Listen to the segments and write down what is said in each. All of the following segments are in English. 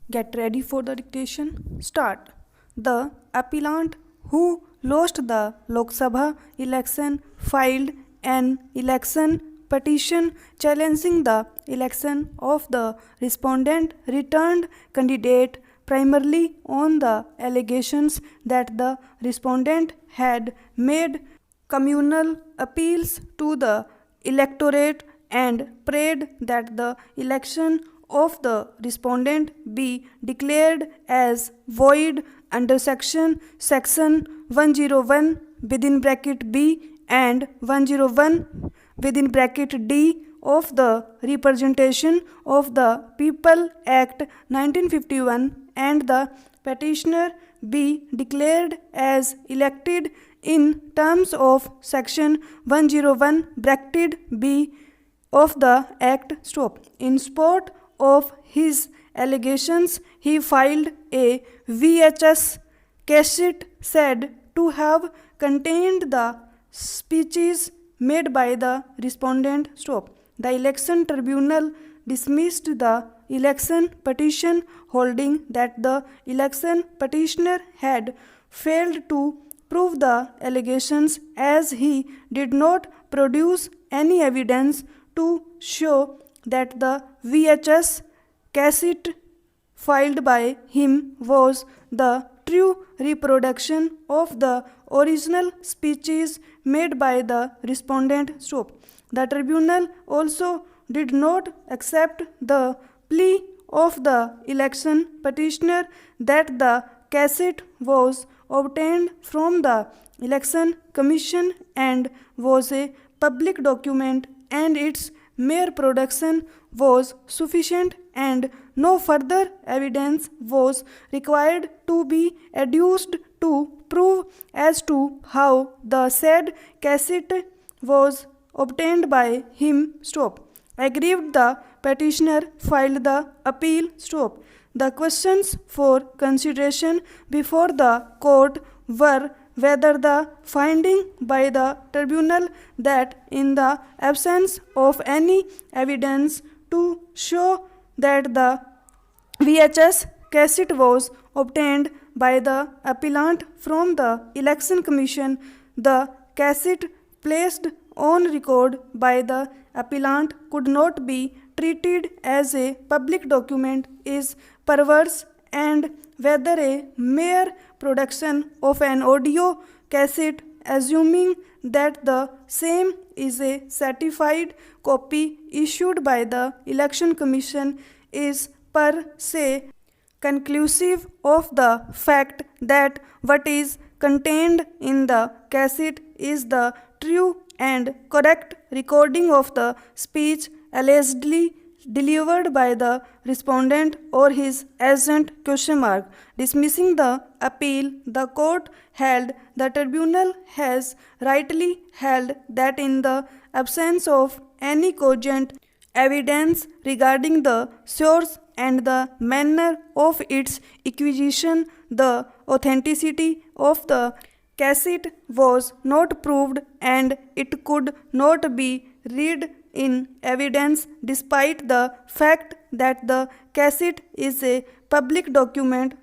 Get ready for the dictation. Start. The appellant who lost the Lok Sabha election filed an election petition challenging the election of the respondent returned candidate primarily on the allegations that the respondent had made communal appeals to the electorate and prayed that the election of the respondent be declared as void under section 101 within bracket B and 101 within bracket D of the Representation of the People Act 1951 and the petitioner be declared as elected in terms of section 101 bracket B of the Act. In support of his allegations, he filed a VHS cassette said to have contained the speeches made by the respondent. The election tribunal dismissed the election petition, holding that the election petitioner had failed to prove the allegations as he did not produce any evidence to show that the VHS cassette filed by him was the true reproduction of the original speeches made by the respondent. The tribunal also did not accept the plea of the election petitioner that the cassette was obtained from the Election Commission and was a public document and its mere production was sufficient and no further evidence was required to be adduced to prove as to how the said cassette was obtained by him. Aggrieved, the petitioner filed the appeal. The questions for consideration before the court were whether the finding by the tribunal that in the absence of any evidence to show that the VHS cassette was obtained by the appellant from the Election Commission, the cassette placed on record by the appellant could not be treated as a public document is perverse, and whether a mere production of an audio cassette, assuming that the same is a certified copy issued by the Election Commission, is per se conclusive of the fact that what is contained in the cassette is the true and correct recording of the speech allegedly delivered by the respondent or his agent. Dismissing the appeal, the court held the tribunal has rightly held that in the absence of any cogent evidence regarding the source and the manner of its acquisition, the authenticity of the cassette was not proved and it could not be read in evidence despite the fact that the cassette is a public document.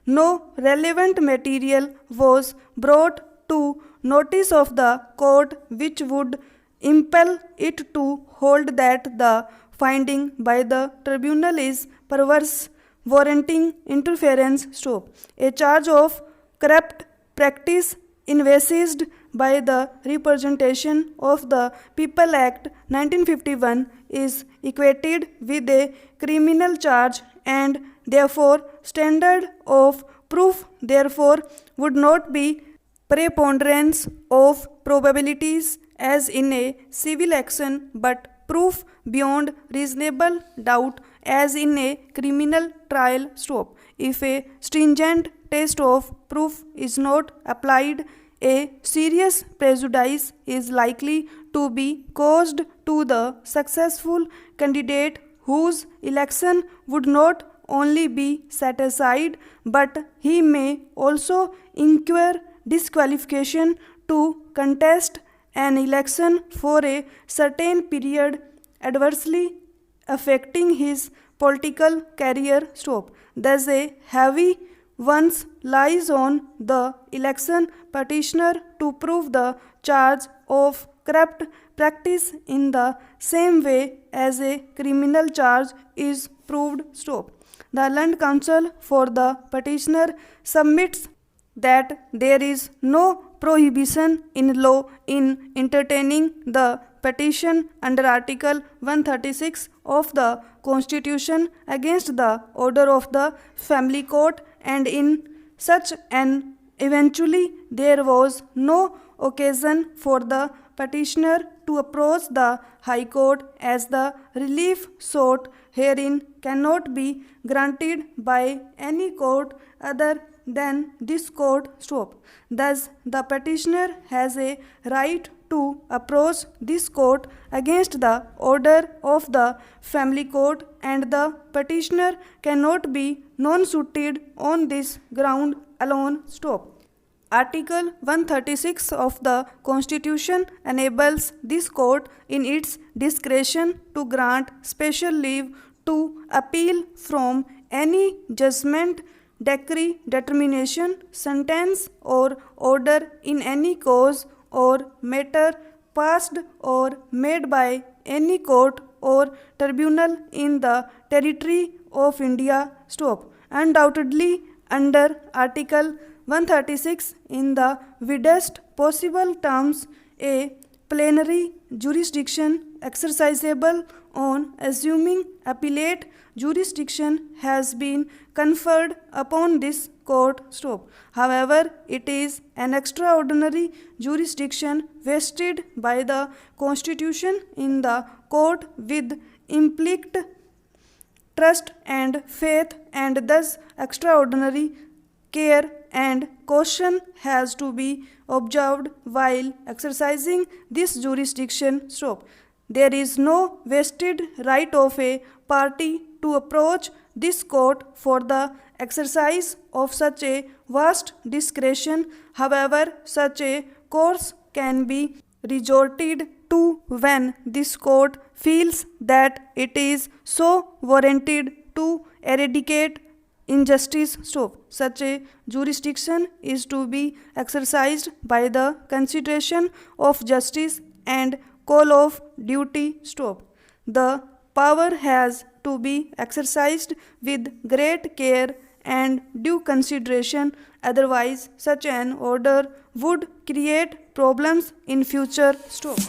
No relevant material was brought to notice of the court which would impel it to hold that the finding by the tribunal is perverse, warranting interference. A charge of corrupt practice envisaged by the Representation of the People Act 1951 is equated with a criminal charge and therefore standard of proof therefore would not be preponderance of probabilities as in a civil action but proof beyond reasonable doubt as in a criminal trial. If a stringent test of proof is not applied, a serious prejudice is likely to be caused to the successful candidate whose election would not only be set aside but he may also incur disqualification to contest an election for a certain period, adversely affecting his political career. Stop. Thus a heavy once lies on the election petitioner to prove the charge of corrupt practice in the same way as a criminal charge is proved. Stop. The Land Council for the petitioner submits that there is no prohibition in law in entertaining the petition under Article 136 of the Constitution against the order of the Family Court, and in such an eventually there was no occasion for the petitioner to approach the High Court, as the relief sought herein cannot be granted by any court other than this court. Stop. Thus, the petitioner has a right to approach this court against the order of the Family Court, and the petitioner cannot be non-suited on this ground alone. Stop. Article 136 of the Constitution enables this court in its discretion to grant special leave to appeal from any judgment, decree, determination, sentence or order in any cause or matter passed or made by any court or tribunal in the territory of India. Stop. Undoubtedly, under Article 136, in the widest possible terms, a plenary jurisdiction exercisable on assuming appellate jurisdiction has been conferred upon this court. Stop. However, it is an extraordinary jurisdiction vested by the Constitution in the court with implicit trust and faith, and thus extraordinary care and caution has to be observed while exercising this jurisdiction. Stop. There is no vested right of a party to approach this court for the exercise of such a vast discretion. However, such a course can be resorted to when this court feels that it is so warranted to eradicate injustice. Stop. Such a jurisdiction is to be exercised by the consideration of justice and call of duty. Stop. The power has to be exercised with great care and due consideration, otherwise such an order would create problems in future. Stop.